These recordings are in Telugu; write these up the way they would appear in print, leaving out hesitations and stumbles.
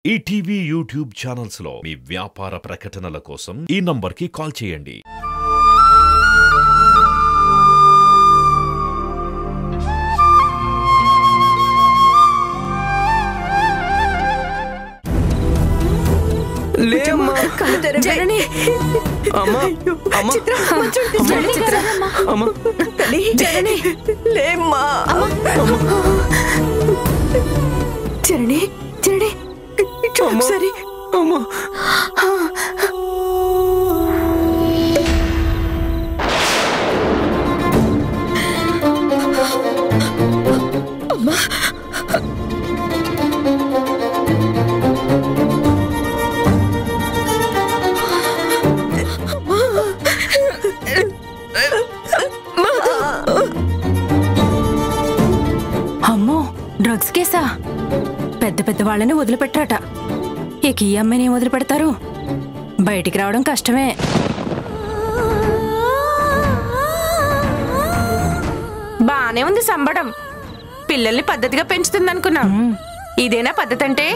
ఈటీవీ యూట్యూబ్ ఛానల్స్ లో మీ వ్యాపార ప్రకటనల కోసం ఈ నంబర్కి కాల్ చేయండి. లేమ్మా జనని అమ్మా అమ్మా చిత్ర అమ్మా జనని లేమ్మా జనని జనని ఒకసారి అమ్మా అమ్మా అమ్మో డ్రగ్స్ కేసా? పెద్ద పెద్ద వాళ్ళని వదిలిపెట్టారట. ఇక ఈ అమ్మాయిని ఏం వదిలిపెడతారు? బయటికి రావడం కష్టమే. బానే ఉంది సంబడం. పిల్లల్ని పద్ధతిగా పెంచుతుందనుకున్నాం. ఇదేనా పద్ధతి అంటే?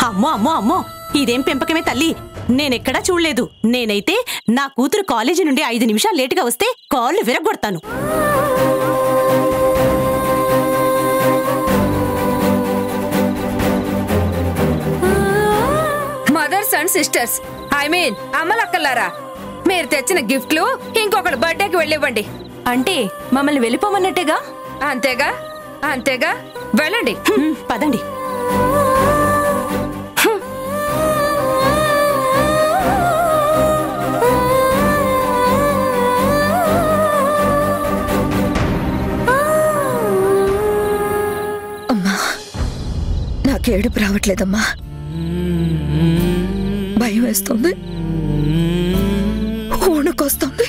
అమ్మో అమ్మో అమ్మో, ఇదేం పెంపకమే తల్లి. నేనెక్కడా చూడలేదు. నేనైతే నా కూతురు కాలేజీ నుండి 5 నిమిషాలు లేటుగా వస్తే కాళ్ళు విరగొడతాను. Mothers and sisters, I mean అమ్మలక్కలారా, మీరు తెచ్చిన గిఫ్ట్లు ఇంకొకటి బర్త్డేకి వెళ్ళివ్వండి. అంటే మమ్మల్ని వెళ్ళిపోమన్నట్టేగా? అంతేగా అంతేగా, వెళ్ళండి. పదండి. నాకు ఏడుపు రావట్లేదమ్మా, భయం వేస్తుంది, వణుకొస్తుంది.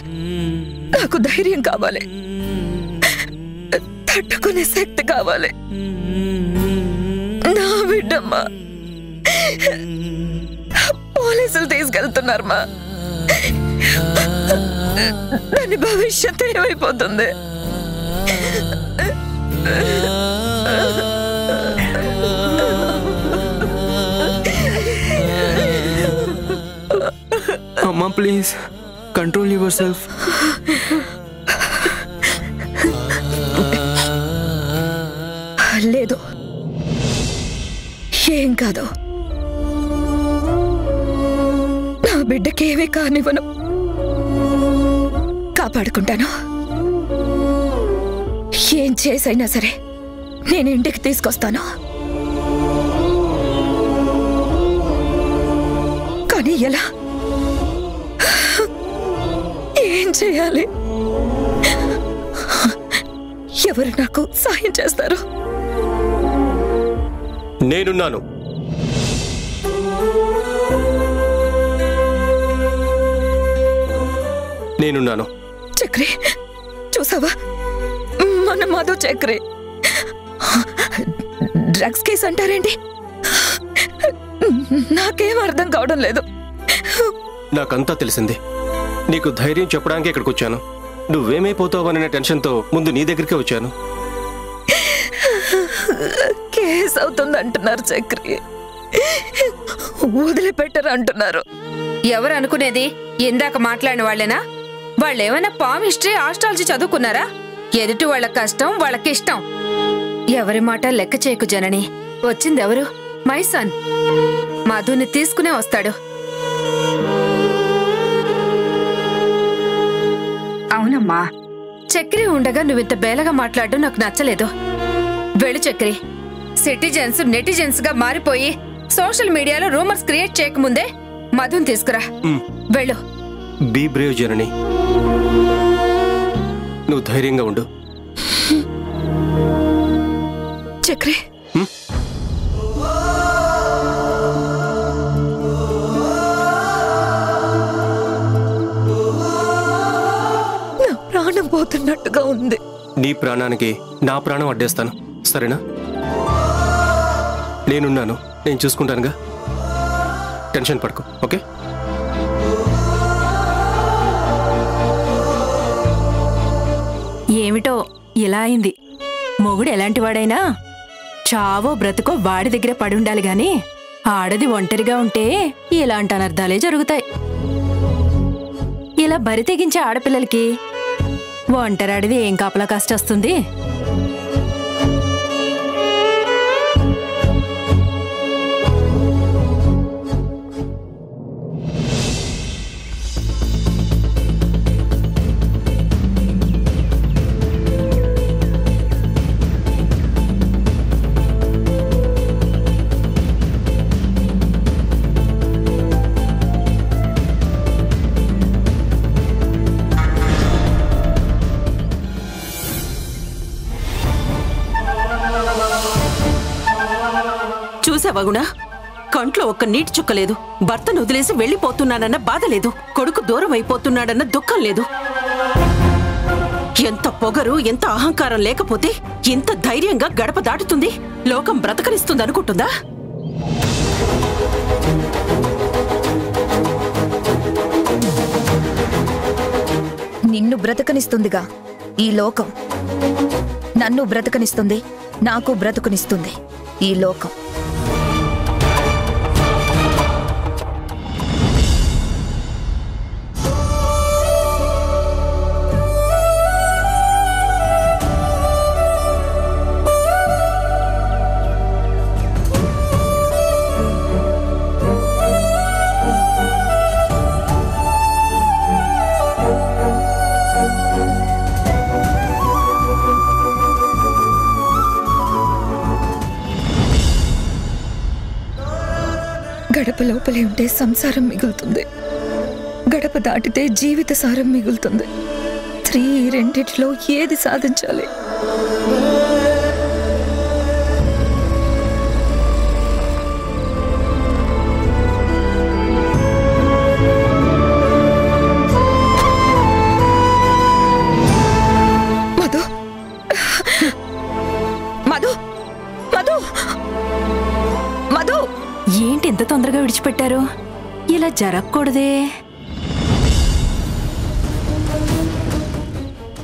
నాకు ధైర్యం కావాలి, తట్టుకునే శక్తి కావాలి. నా బిడ్డమ్మా, పోలీసులు తీసుకెళ్తున్నారమ్మా. దాని భవిష్యత్తు ఏమైపోతుంది? అమ్మా ప్లీజ్ కంట్రోల్ యువర్ సెల్ఫ్. లేదు, ఏం కాదు. నా బిడ్డకేమీ కానివ్వను, కాపాడుకుంటాను. ఏం చేసైనా సరే నేను ఇంటికి తీసుకొస్తాను. కానీ ఎలా? ఏం చేయాలి? ఎవరు నాకు సాయం చేస్తారు? నేనున్నాను. నేనున్నాను. చక్రి, చూసావా? మన మధు చక్రి. డ్రగ్స్ కేసు అంటారేంటి? నాకేం అర్థం కావడం లేదు. నాకంతా తెలిసింది. నీకు ధైర్యం చెప్పడానికి ఇక్కడికి వచ్చాను. నువ్వేమైపోతావనే టెన్షన్తో ముందు నీ దగ్గరికే వచ్చాను. కేసు అవుతుంది అంటున్నారు చక్రి, వదిలిపెట్టరు అంటున్నారు. ఎవరు అనుకునేది? ఇందాక మాట్లాడిన వాళ్ళేనా? వాళ్ళేమైనా పామ్ హిస్టరీ, ఆస్ట్రాలజీ చదువుకున్నారా? ఎదుటి వాళ్ళ కష్టం వాళ్ళకిష్టం. ఎవరి మాట లెక్క చేయకు జనని. వచ్చిందెవరు? My son. మధుని తీసుకునే వస్తాడు. అవునమ్మా. చక్రి ఉండగా నువ్వింత బేలగా మాట్లాడడం నాకు నచ్చలేదు. వెళ్ళు చక్రి. సిటిజన్స్ నెటిజన్స్ గా మారిపోయి సోషల్ మీడియాలో రూమర్స్ క్రియేట్ చేయకముందే మధుని తీసుకురా. వెళ్ళు. బీ బ్రేవ్ జనని. నువ్వు ధైర్యంగా ఉండు. చక్రి, నా ప్రాణం పోతున్నట్టుగా ఉంది. నీ ప్రాణానికి నా ప్రాణం అడ్డేస్తాను, సరేనా? నేనున్నాను, నేను చూసుకుంటానుగా. టెన్షన్ పడకు, ఓకే? ఏమిటో ఇలా అయింది. మొగుడు ఎలాంటివాడైనా చావో బ్రతుకో వాడి దగ్గర పడి ఉండాలి గాని ఆడది ఒంటరిగా ఉంటే ఇలాంటి అనర్థాలే జరుగుతాయి. ఇలా బరి తెగించే ఆడపిల్లలకి ఒంటరాడిది ఏం కాపలా కష్టొస్తుంది? చూసావగునా, కంట్లో ఒక్క నీటి చుక్క లేదు. భర్తను వదిలేసి వెళ్లిపోతున్నానన్న బాధ లేదు. కొడుకు దూరం అయిపోతున్నాడన్న దుఃఖం లేదు. ఎంత పొగరు, ఎంత అహంకారం లేకపోతే ఇంత ధైర్యంగా గడప దాటుతుంది? లోకం బ్రతకనిస్తుందనుకుంటుందా? నిన్ను బ్రతకనిస్తుందిగా ఈ లోకం. నన్ను బ్రతకనిస్తుంది, నాకు బ్రతకనిస్తుంది ఈ లోకం. గడప లోపలే ఉంటే సంసారం మిగులుతుంది, గడప దాటితే జీవిత సారం మిగులుతుంది. రెండిట్లో ఏది సాధించాలి? మధు, మధు, మధు, మధు, ఏంటి ఎంత తొందరగా విడిచిపెట్టారు? ఇలా జరగకూడదే.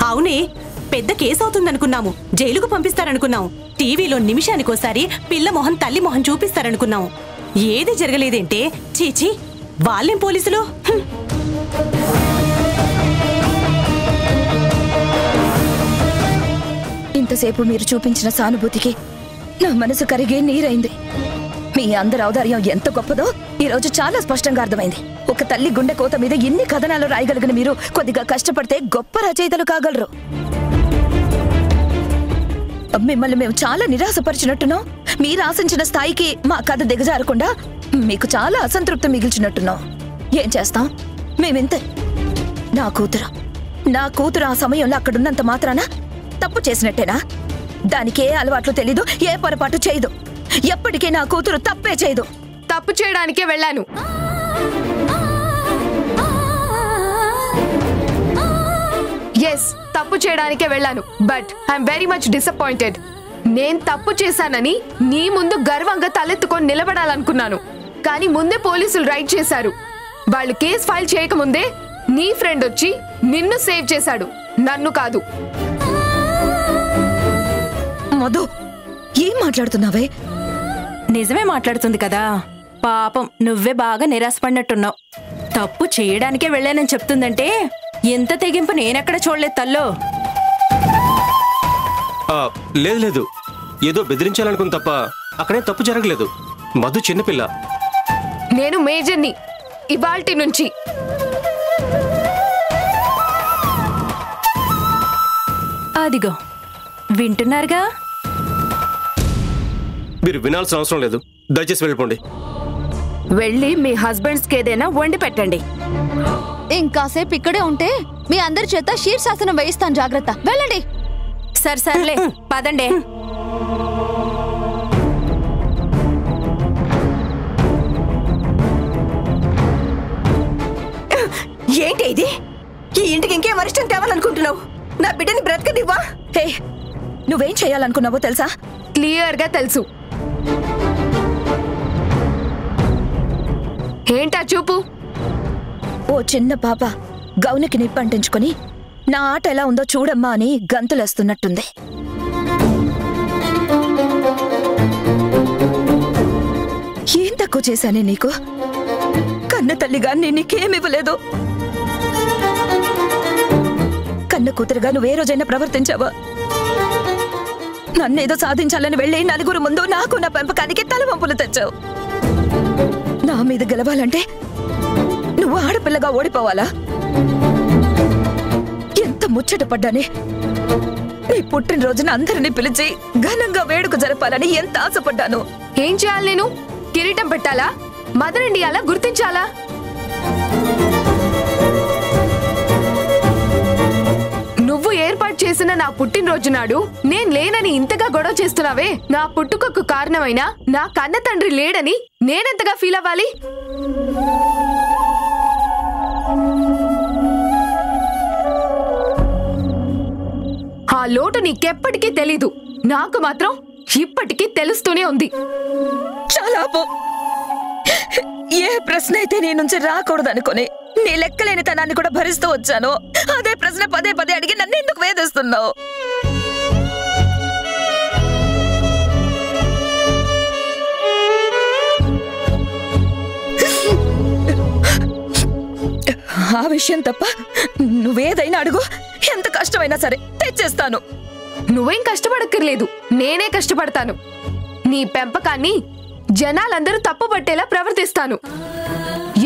అవునే, పెద్ద కేసు అవుతుందనుకున్నాము. జైలుకు పంపిస్తారనుకున్నాము. టీవీలో నిమిషానికోసారి పిల్ల మొహం తల్లి మొహం చూపిస్తారనుకున్నాము. ఏది జరగలేదేంటే? చీచీ, వాళ్ళేం పోలీసులు? ఇంతసేపు మీరు చూపించిన సానుభూతికి నా మనసు కరిగే నీరైంది. మీ అందరి ఔదార్యం ఎంత గొప్పదో ఈరోజు చాలా స్పష్టంగా అర్థమైంది. ఒక తల్లి గుండె కోత మీద ఎన్ని కథనాలు రాయగలిగిన మీరు కొద్దిగా కష్టపడితే గొప్ప రచయితలు కాగలరు. మిమ్మల్ని మేము చాలా నిరాశపరిచినట్టున్నాం. మీరు ఆశించిన స్థాయికి మా కథ దిగజారకుండా మీకు చాలా అసంతృప్తి మిగిల్చినట్టున్నాం. ఏం చేస్తాం, మేమింతే. నా కూతురు ఆ సమయంలో అక్కడున్నంత మాత్రాన తప్పు చేసినట్టేనా? దానికి ఏ అలవాట్లు తెలీదు, ఏ పొరపాటు చేయదు. ఎప్పటికీ నా కూతురు తప్పే చేయదు. తప్పు చేయడానికే వెళ్ళాను. ఎస్, తప్పు చేయడానికే వెళ్ళాను. But I'm very much disappointed. నేను తప్పు చేశానని నీ ముందు గర్వంగా తలెత్తుకొని నిలబడాలనుకున్నాను. కానీ ముందే పోలీసులు రైడ్ చేశారు. వాళ్ళు కేసు ఫైల్ చేయకముందే నీ ఫ్రెండ్ వచ్చి నిన్ను సేవ్ చేశాడు, నన్ను కాదు. మధు, ఏం మాట్లాడుతున్నావే? నిజమే మాట్లాడుతుంది కదా. పాపం నువ్వే బాగా నిరాశపడినట్టున్నావు. తప్పు చేయడానికే వెళ్ళానని చెప్తుందంటే ఎంత తెగింపు నేనెక్కడ చూడలేదు తల్లో. లేదు లేదు, ఏదో బెదిరించాలనుకుని తప్ప అక్కడే తప్పు జరగలేదు. మధు చిన్నపిల్ల. నేను మేజర్ని ఇవాల్టి నుంచి. అదిగో వింటున్నారుగా. మీరు వినాల్సిన అవసరం లేదు, దయచేసి వెళ్ళిపోండి. వెళ్ళి మీ హస్బెండ్స్కి ఏదైనా వండి పెట్టండి. ఇంకాసేపు ఇక్కడే ఉంటే మీ అందరి చేత శీర్షాసనం వేయిస్తాను. జాగ్రత్త, వెళ్ళండి. సర్లే పదండి. ఏంటి ఇది? ఈ ఇంటికి ఇంకే వరిష్టం తేవాలనుకుంటున్నావు? నా బిడ్డని బ్రతకనివ్వా? హే, నువ్వేం చేయాలనుకున్నావో తెలుసా? క్లియర్గా తెలుసు. ఏంటా చూపు? ఓ చిన్న పాప గౌనికి నిప్పంటించుకొని నా ఆట ఎలా ఉందో చూడమ్మా అని గంతులేస్తున్నట్టుంది. తక్కువ చేశానే నీకు? కన్న తల్లిగా నీకేమివ్వలేదు. కన్న కూతురుగా నువ్వే రోజైనా ప్రవర్తించావా? నన్నేదో సాధించాలని వెళ్ళి నలుగురు ముందు నాకు నా పెంపకానికి తలవంపులు తెచ్చావు. నా మీద గెలవాలంటే నువ్వు ఆడపిల్లగా ఓడిపోవాలా? ఎంత ముచ్చట పడ్డానే. నీ పుట్టినరోజున అందరినీ పిలిచి ఘనంగా వేడుక జరపాలని ఎంత ఆశపడ్డాను. ఏం చేయాలి నేను? కిరీటం పెట్టాలా? మదర్ ఇండియాలా గుర్తించాలా? నువ్వు ఏర్పాటు చేసిన నా పుట్టినరోజు నాడు నేను లేనని ఇంతగా గొడవ చేస్తున్నావే, నా పుట్టుకకు కారణమైన నా కన్న తండ్రి లేడని నేనెంతగా ఫీల్ అవ్వాలి? ఆ లోటు నీకెప్పటికీ తెలీదు, నాకు మాత్రం ఇప్పటికీ తెలుస్తూనే ఉంది. చాలా ఏ ప్రశ్న అయితే నీ నుంచి రాకూడదనుకుని నీ లెక్కలేని తనాన్ని కూడా భరిస్తూ వచ్చాను. అదే ప్రశ్న పదే పదే అడిగి నన్ను ఎందుకు వేధిస్తున్నావు? ఆ విషయం తప్ప నువ్వేదైనా అడుగు, ఎంత కష్టమైనా సరే తెచ్చేస్తాను. నువ్వేం కష్టపడక్కర్లేదు, నేనే కష్టపడతాను. నీ పెంపకాన్ని జనాలందరూ తప్పుపట్టేలా ప్రవర్తిస్తాను.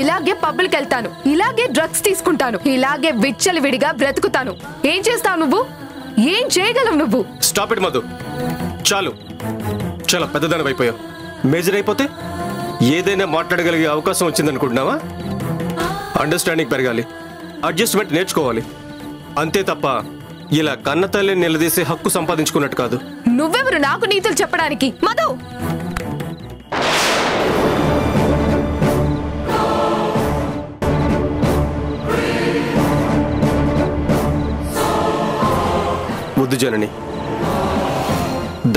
ఇలాగే పబ్బులకి వెళ్తాను, ఇలాగే డ్రగ్స్ తీసుకుంటాను, ఇలాగే విచ్చలవిడిగా బ్రతుకుతాను. ఏం చేస్తావు నువ్వు? ఏం చేయగలవు నువ్వు? స్టాప్ ఇట్ మధు, చాలు. చాలా పెద్దదాని అయిపోయావు. మేజర్ అయిపోతే ఏదైనా మాట్లాడగలిగే అవకాశం వచ్చిందనుకుంటున్నావా? అండర్స్టాండింగ్ పెరగాలి, అడ్జస్ట్మెంట్ నేర్చుకోవాలి. అంతే తప్ప ఇలా కన్న తల్లిని నిలదీసే హక్కు సంపాదించుకున్నట్టు కాదు. నువ్వెవరు నాకు నీతులు చెప్పడానికి? మధు, ముద్దు జనని,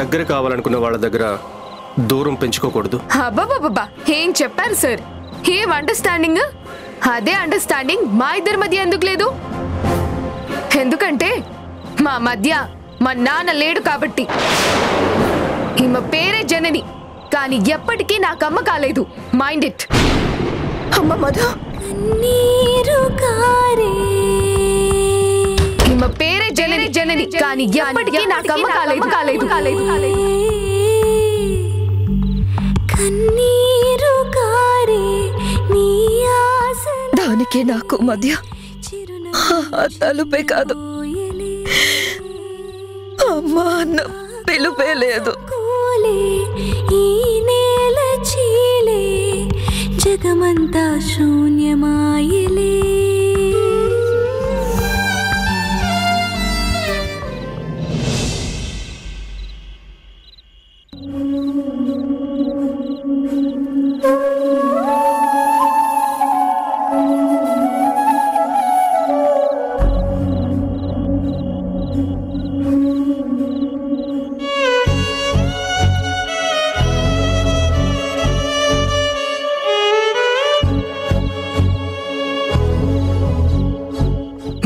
దగ్గర కావాలనుకున్న వాళ్ళ దగ్గర దూరం పెంచుకోకూడదు. అబ్బబ్బబ్బా, ఏం చెప్పారు సార్? ఏం అండర్స్టాండింగ్? అదే అండర్స్టాండింగ్ మా ఇద్దరి మధ్య ఎందుకు లేదు? ఎందుకంటే మా మధ్య మా నాన్న లేడు కాబట్టి. ఈమె పేరే జనని, కానీ ఎప్పటికీ నాకమ్మ కాలేదు. Mind it. అమ్మ మధు, ఈమె పేరే జనని జనని, కానీ ఎప్పటికీ నాకమ్మ కాలేదు కాలేదు కాలేదు కాలేదు. దానికి నాకు మధ్య తలుపే కాదు, అమ్మా అన్న పిలుపే లేదు. ఈ నేల చీలే జగమంతా శూన్యమాయలే.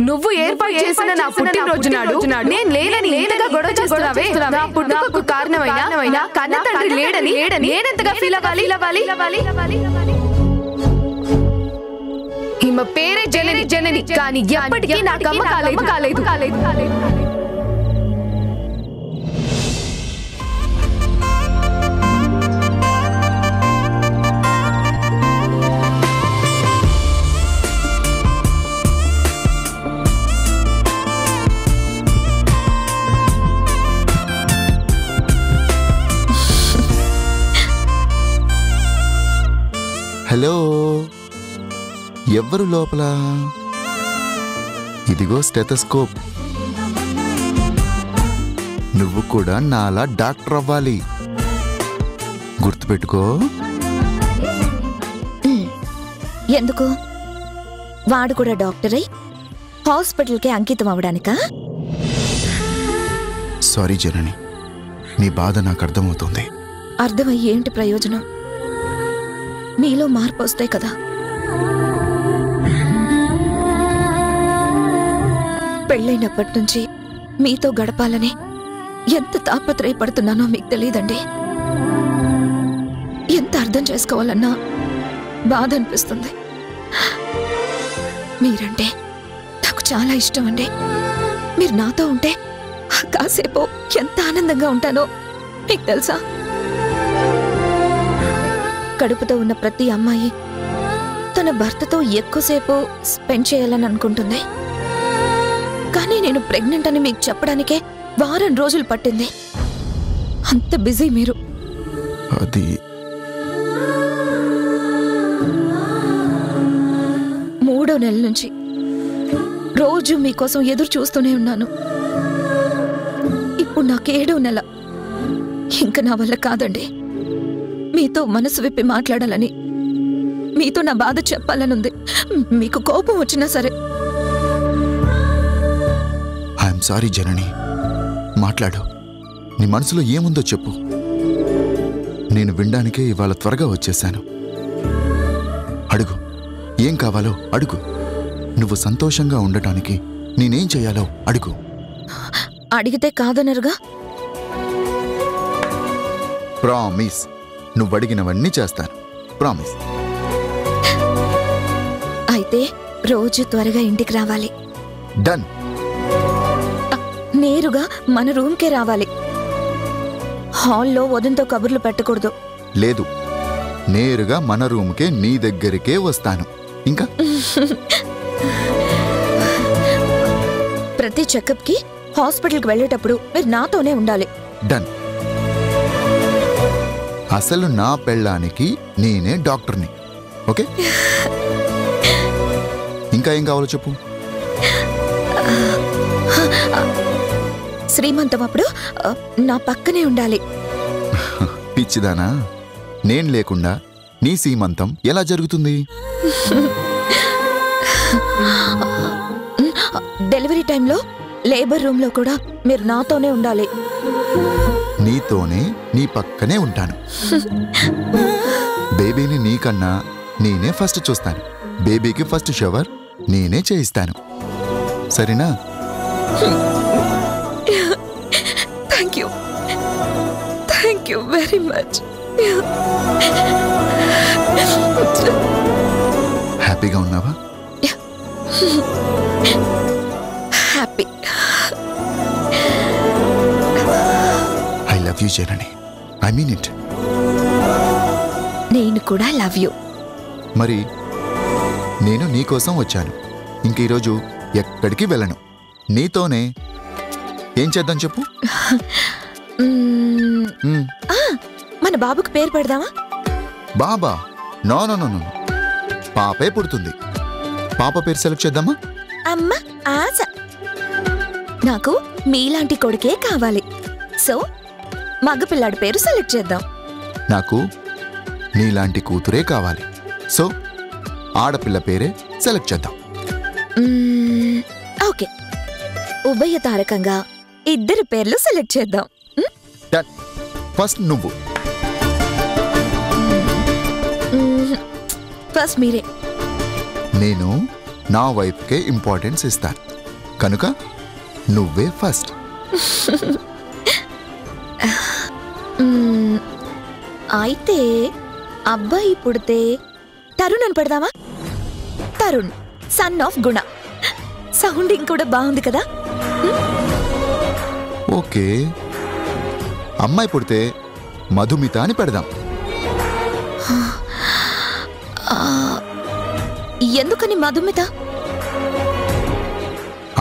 నువ్వు ఏర్పాటు చేసిన నా పుట్టినరోజు నాడు నేను లేనని ఇంతగా గొడవ చేస్తున్నావే, నా పుట్టుకకు కారణమైన నా కన్న తండ్రి లేడని నేనెంతగా ఫీల్ అవ్వాలి? ఈమె పేరే జనని జనని, కానీ ఎప్పటికీ నాకమ్మ కాలేదు కాలేదు కాలేదు కాలేదు. హలో, ఎవ్వరు లోపల? ఇదిగో స్టెథోస్కోప్. నువ్వు కూడా నాలా డాక్టర్ అవ్వాలి, గుర్తుపెట్టుకో. ఎందుకు? వాడు కూడా డాక్టరై హాస్పిటల్కి అంకితం అవడానికా? సారీ జనని, నీ బాధ నాకు అర్థమవుతుంది. అర్థమయ్యి ఏంటి ప్రయోజనం? మీలో మార్పు వస్తే కదా. పెళ్ళైనప్పటి నుంచి మీతో గడపాలని ఎంత తాపత్రయపడుతున్నానో మీకు తెలియదండి. ఎంత అర్థం చేసుకోవాలన్నా బాధ అనిపిస్తుంది. మీరంటే నాకు చాలా ఇష్టం అండి. మీరు నాతో ఉంటే కాసేపు ఎంత ఆనందంగా ఉంటానో మీకు తెలుసా? కడుపుతో ఉన్న ప్రతి అమ్మాయి తన భర్తతో ఎక్కువసేపు స్పెండ్ చేయాలని అనుకుంటుంది. కానీ నేను ప్రెగ్నెంట్ అని మీకు చెప్పడానికే వారం రోజులు పట్టింది. అంత బిజీ మీరు. అది 3వ నెల నుంచి రోజు మీకోసం ఎదురు చూస్తూనే ఉన్నాను. ఇప్పుడు నాకు 7వ నెల. ఇంకా నా వల్ల కాదండి. మీతో మనసు విప్పి మాట్లాడాలని, మీతో నా బాధ చెప్పాలనుంది. మీకు కోపం వచ్చినా సరే. ఐఎమ్ సారీ జనని. మాట్లాడు. నీ మనసులో ఏముందో చెప్పు. నేను వినడానికే ఇవాళ త్వరగా వచ్చేశాను. అడుగు, ఏం కావాలో అడుగు. నువ్వు సంతోషంగా ఉండటానికి నేనేం చేయాలో అడుగు. అడిగితే కాదనరుగా? ప్రామిస్. నువ్వు అడిగినవన్నీ చేస్తాను. ప్రామిస్. అయితే రోజు త్వరగా ఇంటికి రావాలి. డన్. నేరుగా మన రూమ్కే రావాలి. హాల్లో వదంతో కబుర్లు పెట్టకూడదు. లేదు, నేరుగా మన రూమ్కే నీ దగ్గరికే వస్తాను. ఇంకా ప్రతి చెకప్కి హాస్పిటల్కి వెళ్ళేటప్పుడు మీరు నాతోనే ఉండాలి. డన్. అసలు నా పెళ్ళానికి నేనే డాక్టర్ని. ఓకే? ఇంకా ఏం కావాలో చెప్పు. శ్రీమంతం అప్పుడు నా పక్కనే ఉండాలి. పిచ్చిదానా, నేను లేకుండా నీ సీమంతం ఎలా జరుగుతుంది? డెలివరీ టైంలో లేబర్ రూమ్ లో కూడా మీరు నాతోనే ఉండాలి. నీతోనే నీ పక్కనే ఉంటాను. బేబీని నీకన్నా నేనే ఫస్ట్ చూస్తాను. బేబీకి ఫస్ట్ షవర్ నేనే చేయిస్తాను. సరేనా? Thank you very much. హ్యాపీగా ఉన్నావా? Happy. I love you Janani. I mean it. నేను కూడా లవ్ యూ. మరి నేను నీకోసం వచ్చాను. ఇంక ఈరోజు ఎక్కడికి వెళ్ళను. నీతోనే. ఏం చేద్దాం చెప్పు. మన బాబుకు పేరు పెడదామా? బాబా? No no no no. పాపే పుడుతుంది. పాప పేరు సెలెక్ట్ చేద్దామా? అమ్మ ఆశ. నాకు మీలాంటి కొడుకే కావాలి. సో మగపిల్లాడి పేరు సెలెక్ట్ చేద్దాం. నాకు నీలాంటి కూతురే కావాలి. సో ఆడపిల్ల పేరే సెలెక్ట్ చేద్దాం. ఓకే, ఉభయ తారకంగా ఇద్దరు పేర్లు సెలెక్ట్ చేద్దాం. ఫస్ట్ నువ్వు. ఫస్ట్ మీరే. నేను నా వైఫ్కే ఇంపార్టెన్స్ ఇస్తాను కనుక నువ్వే ఫస్ట్. అయితే అబ్బాయి పుడితే తరుణ్ అని పెడదామా? Tarun, son of Guna. Sounding కూడా బాగుంది కదా? ఓకే. అమ్మాయి పుడితే మధుమిత అని పెడదాం. ఎందుకని మధుమిత?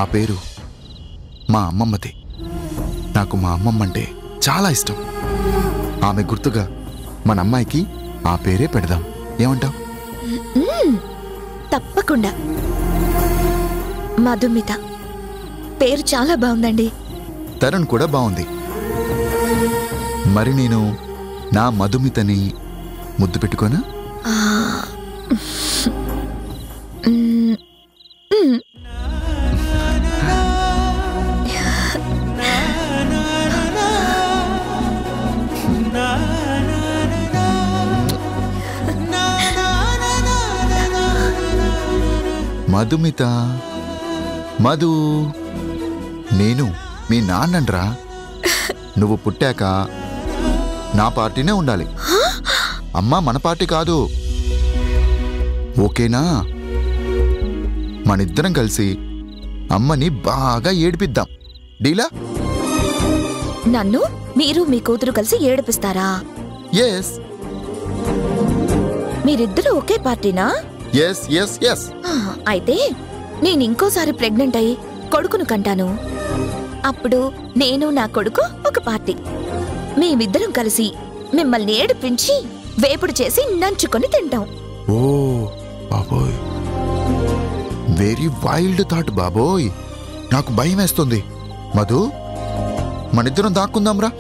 ఆ పేరు మా అమ్మమ్మది. నాకు మా అమ్మమ్మ అంటే చాలా ఇష్టం. ఆమె గుర్తుగా మన అమ్మాయికి ఆ పేరే పెడదాం. ఏమంటావ్? తప్పకుండా. మధుమిత పేరు చాలా బాగుందండి. తరుణ్ కూడా బాగుంది. మరి నేను నా మధుమితని ముద్దు పెట్టుకోనా? మధుమిత, మధు. నేను మీ నాన్నండ్రా. నువ్వు పుట్టాక నా పార్టీనే ఉండాలి. అమ్మ మన పార్టీ కాదు, ఓకేనా? మనిద్దరం కలిసి అమ్మని బాగా ఏడిపిద్దాం, డీలా? నన్ను మీరు మీ కూతురు కలిసి ఏడిపిస్తారా? ఎస్. మీరిద్దరూ ఒకే పార్టీనా? Yes yes yes. అయితే నేను ఇంకోసారి ప్రెగ్నెంట్ అయి కొడుకును కంటాను. అప్పుడు నేను నా కొడుకు ఒక పార్టీ. మేమిద్దరం కలిసి మిమ్మల్ని ఏడిపించి వేపుడు చేసి నంచుకొని తింటాం. ఓ బాబోయ్, వెరీ వైల్డ్ థాట్ బాబోయ్. నాకు భయం వేస్తుంది. మధు, మనిద్దరం దాక్కుందాంరా.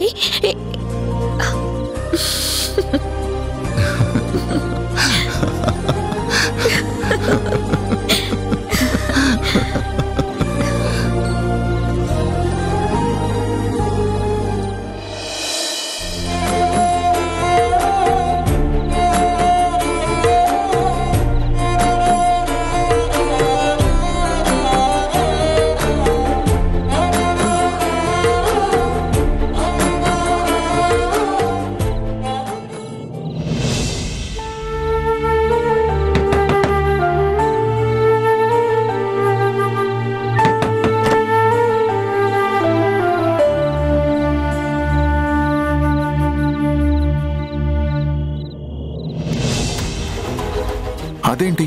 అదేంటి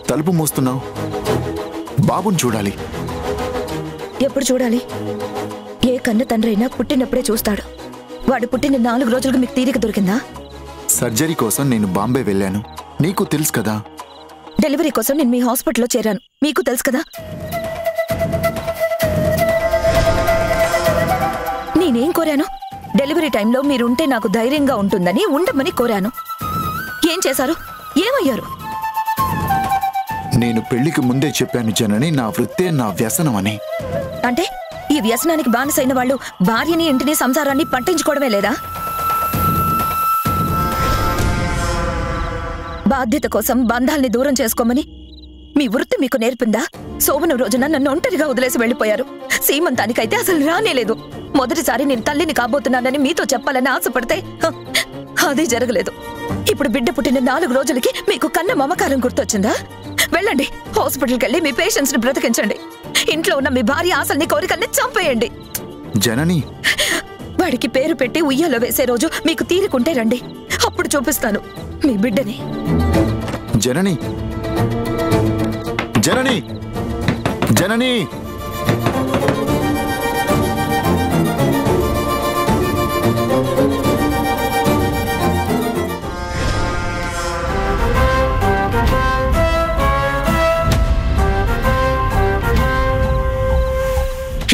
తలుపు మూస్తున్నావు? బాబుని చూడాలి. ఎప్పుడు చూడాలి? ఏ కన్న తండ్రి అయినా పుట్టినప్పుడే చూస్తాడు. వాడు పుట్టిన 4 రోజులకు మీకు తీరిక దొరికిందా? సర్జరీ కోసం నేను బాంబే వెళ్ళాను, నీకు తెలుసు కదా. డెలివరీ కోసం నేను మీ హాస్పిటల్లో చేరాను, మీకు తెలుసు కదా. నేనేం కోరాను? డెలివరీ టైంలో మీరుంటే నాకు ధైర్యంగా ఉంటుందని ఉండమని కోరాను. ఏం చేశారు? ఏమయ్యారు? నేను పెళ్లికి ముందే చెప్పాను జనని, నా వృత్తే నా వ్యసనం అని. అంటే ఈ వ్యసనానికి బానిసైన వాళ్ళు భార్యని, ఇంటిని, సంసారాన్ని పట్టించుకోవడమే లేదా? బాధ్యత కోసం బంధాల్ని దూరం చేసుకోమని మీ వృత్తి మీకు నేర్పిందా? శోభనం రోజున నన్ను ఒంటరిగా వదిలేసి వెళ్లిపోయారు. సీమంతానికైతే అసలు రానేలేదు. మొదటిసారి నేను తల్లిని కాబోతున్నానని మీతో చెప్పాలని ఆశపడితే అది జరగలేదు. ఇప్పుడు బిడ్డ పుట్టిన 4 రోజులకి మీకు కన్న మమకారం గుర్తొచ్చిందా? వెళ్ళండి, హాస్పిటల్కి వెళ్ళి మీ పేషెంట్స్ ని బ్రతికించండి. ఇంట్లో ఉన్న మీ భార్య ఆశల్ని, కోరికల్ని చంపేయండి. జనని, వాడికి పేరు పెట్టి ఉయ్యాలో వేసే రోజు మీకు తీరుకుంటే రండి, అప్పుడు చూపిస్తాను మీ బిడ్డని. జనని, జనని, జనని.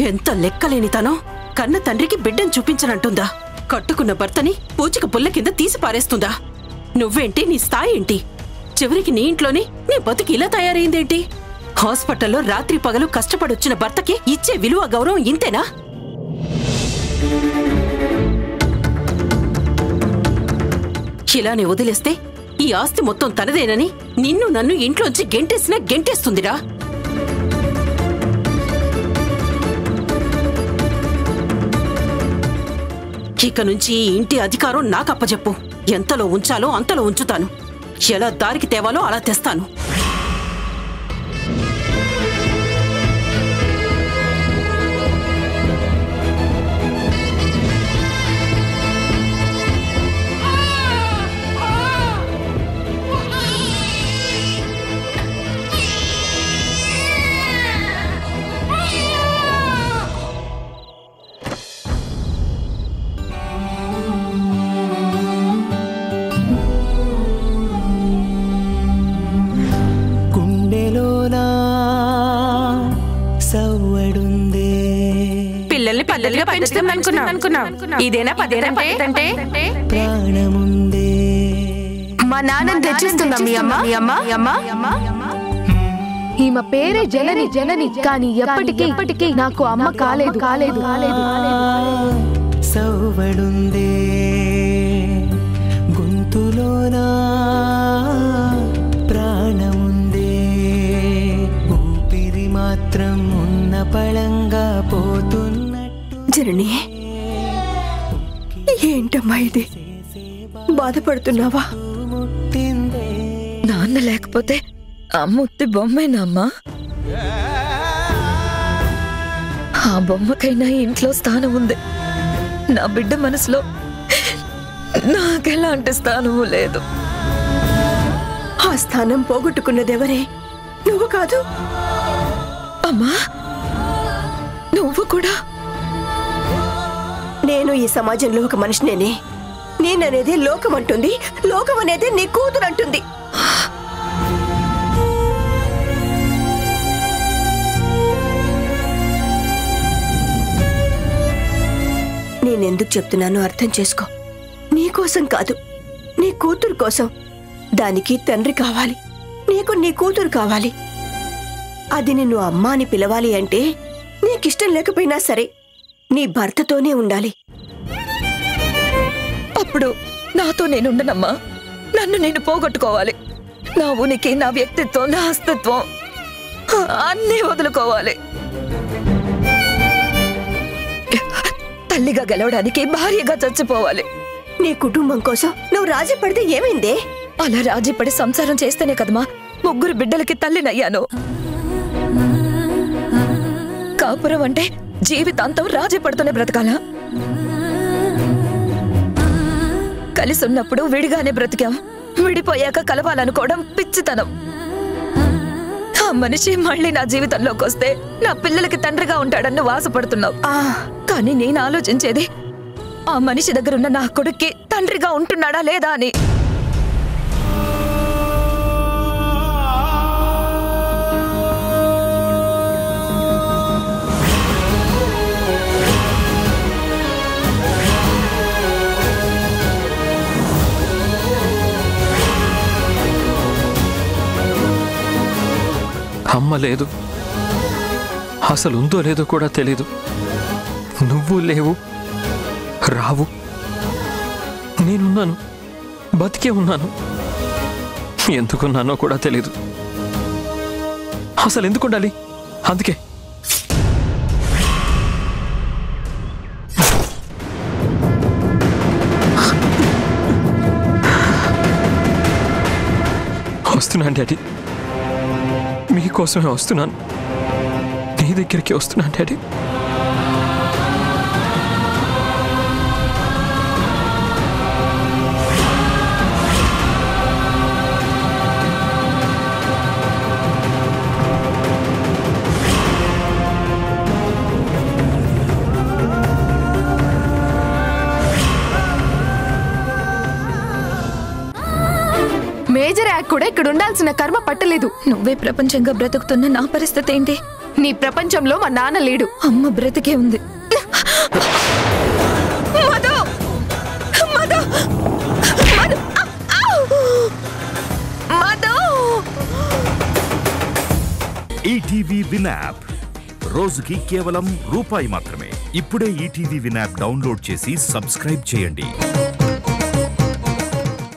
ఎంత లెక్కలేనితనం! కన్న తండ్రికి బిడ్డను చూపించనంటుందా? కట్టుకున్న భర్తని పూచిక పుల్ల కింద తీసి పారేస్తుందా? నువ్వేంటి? నీ స్థాయి ఏంటి? చివరికి నీ ఇంట్లోనే నీ బతుకు ఇలా తయారైందేంటి? హాస్పిటల్లో రాత్రి పగలు కష్టపడొచ్చిన భర్తకి ఇచ్చే విలువ, గౌరవం ఇంతేనా? ఇలానే వదిలేస్తే ఈ ఆస్తి మొత్తం తనదేనని నిన్ను నన్ను ఇంట్లోంచి గెంటేసినా గెంటేస్తుందిరా. ఇక నుంచి ఈ ఇంటి అధికారం నాకు అప్పచెప్పు. ఎంతలో ఉంచాలో అంతలో ఉంచుతాను, ఎలా దారికి తేవాలో అలా తెస్తాను. పిల్లల్ని పద్ధతిగా పెంచుతామనుకున్నాం. ఇదేనా పద్ధతి? మా నాన్నని తెచ్చిస్తుందా మీ అమ్మ? ఈమె పేరే జనని. జనని కానీ ఎప్పటికీ నాకు అమ్మ కాలేదు. సౌవడుందే గొంతులోనా ప్రాణముందే, ఊపిరి మాత్రం ఉన్న పళంగా పోతున్నట్టు. జనని, ఏంటమ్మా ఇది? బాధపడుతున్నావా? చుట్టుముట్టిందే నాన్న లేకపోతే అమ్ముత్తి బొమ్మేనమ్మా. ఆ బొమ్మకైనా ఇంట్లో స్థానం ఉంది. నా బిడ్డ మనసులో నాకెలాంటి స్థానము లేదు. ఆ స్థానం పోగొట్టుకున్నదెవరే? నువ్వు కాదు అమ్మా. నువ్వు కూడా. నేను ఈ సమాజంలో ఒక మనిషినేనే. నేననేది లోకం అంటుంది, లోకం అనేది నీ కూతురు అంటుంది. నేనెందుకు చెప్తున్నానో అర్థం చేసుకో. నీకోసం కాదు, నీ కూతురు కోసం. దానికి తండ్రి కావాలి, నీకు నీ కూతురు కావాలి. అది నిన్ను అమ్మా అని పిలవాలి అంటే నీకిష్టం లేకపోయినా సరే నీ భర్తతోనే ఉండాలి. అప్పుడు నాతో నేనుండనమ్మా. నన్ను నేను పోగొట్టుకోవాలి. నా ఉనికి, నా వ్యక్తిత్వం, నా అస్తిత్వం అన్నీ వదులుకోవాలి. తల్లిగా గెలవడానికి భార్యగా చచ్చిపోవాలి. నీ కుటుంబం కోసం నువ్వు రాజీ పడితే ఏమైందే? అలా రాజీ పడి సంసారం చేస్తేనే కదమ్మా 3 బిడ్డలకి తల్లినయ్యాను. కాపురం అంటే జీవితాంతం రాజీ పడుతూనే బ్రతకాలా? కలిసి ఉన్నప్పుడు విడిగానే బ్రతికాం. విడిపోయాక కలవాలనుకోవడం పిచ్చితనం. ఆ మనిషి మళ్ళీ నా జీవితంలోకి వస్తే నా పిల్లలకి తండ్రిగా ఉంటాడని ఆశపడుతున్నావు. కానీ నేను ఆలోచించేది ఆ మనిషి దగ్గరున్న నా కొడుక్కి తండ్రిగా ఉంటున్నాడా లేదా అని. అమ్మ లేదు, అసలు ఉందో లేదో కూడా తెలీదు. నువ్వు లేవు, రావు. నేనున్నాను, బతికే ఉన్నాను. ఎందుకున్నానో కూడా తెలీదు. అసలు ఎందుకు ఉండాలి? అందుకే వస్తున్నాను డాడీ, మీకోసమే వస్తున్నాను. నీ దగ్గరికి వస్తున్నాను డాడీ. మేజర్ యాక్ కూడా ఇక్కడ ఉండాల్సిన కర్మ పట్టలేదు. నువ్వే ప్రపంచంగా బ్రతుకుతున్న నా పరిస్థితి ఏంటి? నీ ప్రపంచంలో మా నాన్న లేడు. అమ్మ బ్రతికే ఉంది. Madhu! Madhu! Madhu! Madhu! ETV win app రోజుకి కేవలం రూపాయి మాత్రమే. ఇప్పుడే ఈటీవీ విన్ యాప్ డౌన్లోడ్ చేసి సబ్స్క్రైబ్ చేయండి.